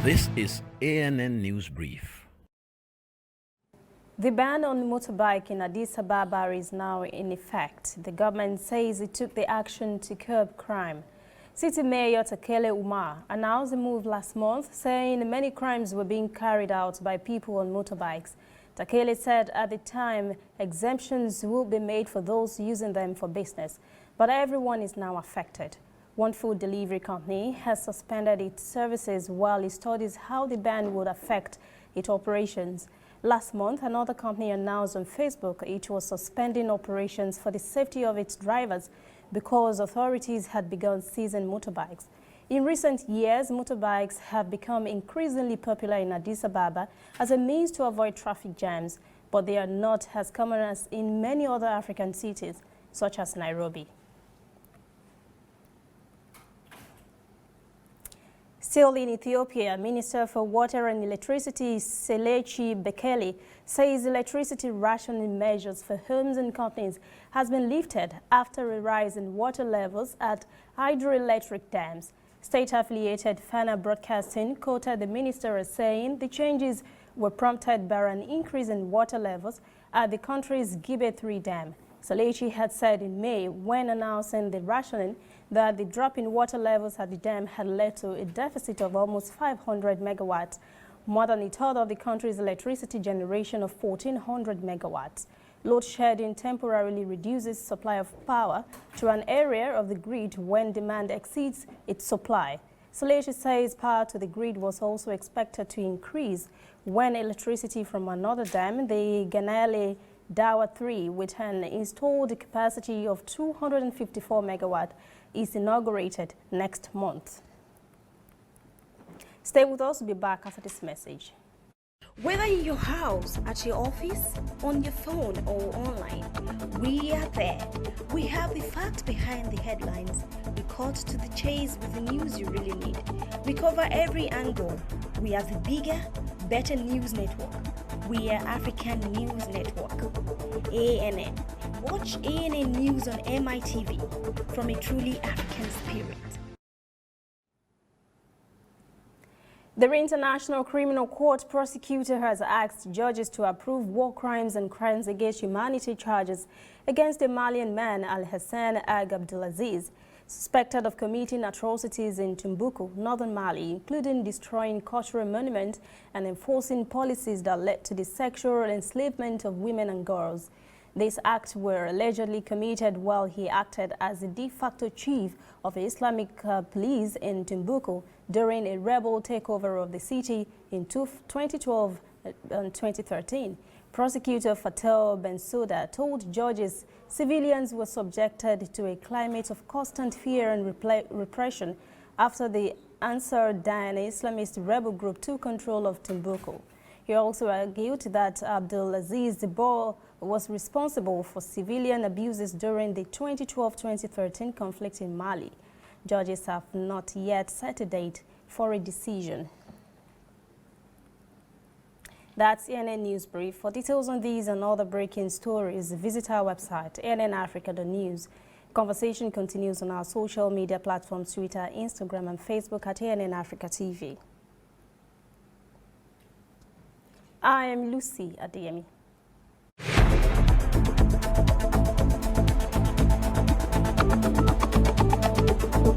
This is ANN News Brief. The ban on motorbike in Addis Ababa is now in effect. The government says it took the action to curb crime. City Mayor Takele Umar announced the move last month, saying many crimes were being carried out by people on motorbikes. Takele said at the time exemptions will be made for those using them for business, but everyone is now affected. One food delivery company has suspended its services while it studies how the ban would affect its operations. Last month, another company announced on Facebook it was suspending operations for the safety of its drivers because authorities had begun seizing motorbikes. In recent years, motorbikes have become increasingly popular in Addis Ababa as a means to avoid traffic jams, but they are not as common as in many other African cities, such as Nairobi. Still in Ethiopia, Minister for Water and Electricity Selechi Bekele says electricity rationing measures for homes and companies has been lifted after a rise in water levels at hydroelectric dams. State-affiliated Fana Broadcasting quoted the minister as saying the changes were prompted by an increase in water levels at the country's Gibe 3 dam. Selechi had said in May, when announcing the rationing, that the drop in water levels at the dam had led to a deficit of almost 500 megawatts, more than a third of the country's electricity generation of 1,400 megawatts. Load shedding temporarily reduces supply of power to an area of the grid when demand exceeds its supply. Selechi says power to the grid was also expected to increase when electricity from another dam, the Ganale Dawa 3, with an installed capacity of 254 megawatts, is inaugurated next month. Stay with us, we'll be back after this message. Whether in your house, at your office, on your phone or online, we are there. We have the facts behind the headlines. We cut to the chase with the news you really need. We cover every angle. We are the bigger, better news network. We are African News Network, ANN. Watch ANN News on MITV from a truly African spirit. The International Criminal Court prosecutor has asked judges to approve war crimes and crimes against humanity charges against the Malian man Al-Hassan Ag Abdulaziz, suspected of committing atrocities in Timbuktu, northern Mali, including destroying cultural monuments and enforcing policies that led to the sexual enslavement of women and girls. These acts were allegedly committed while he acted as the de facto chief of the Islamic police in Timbuktu during a rebel takeover of the city in 2012 and 2013. Prosecutor Fatel Bensouda told judges civilians were subjected to a climate of constant fear and repression after the Ansar Dine Islamist rebel group took control of Timbuktu. He also argued that Abdulaziz was responsible for civilian abuses during the 2012-2013 conflict in Mali. Judges have not yet set a date for a decision. That's ANN News Brief. For details on these and other breaking stories, visit our website, annafrica.news. Conversation continues on our social media platforms, Twitter, Instagram, and Facebook at ANN Africa TV. I am Lucy Adeyemi.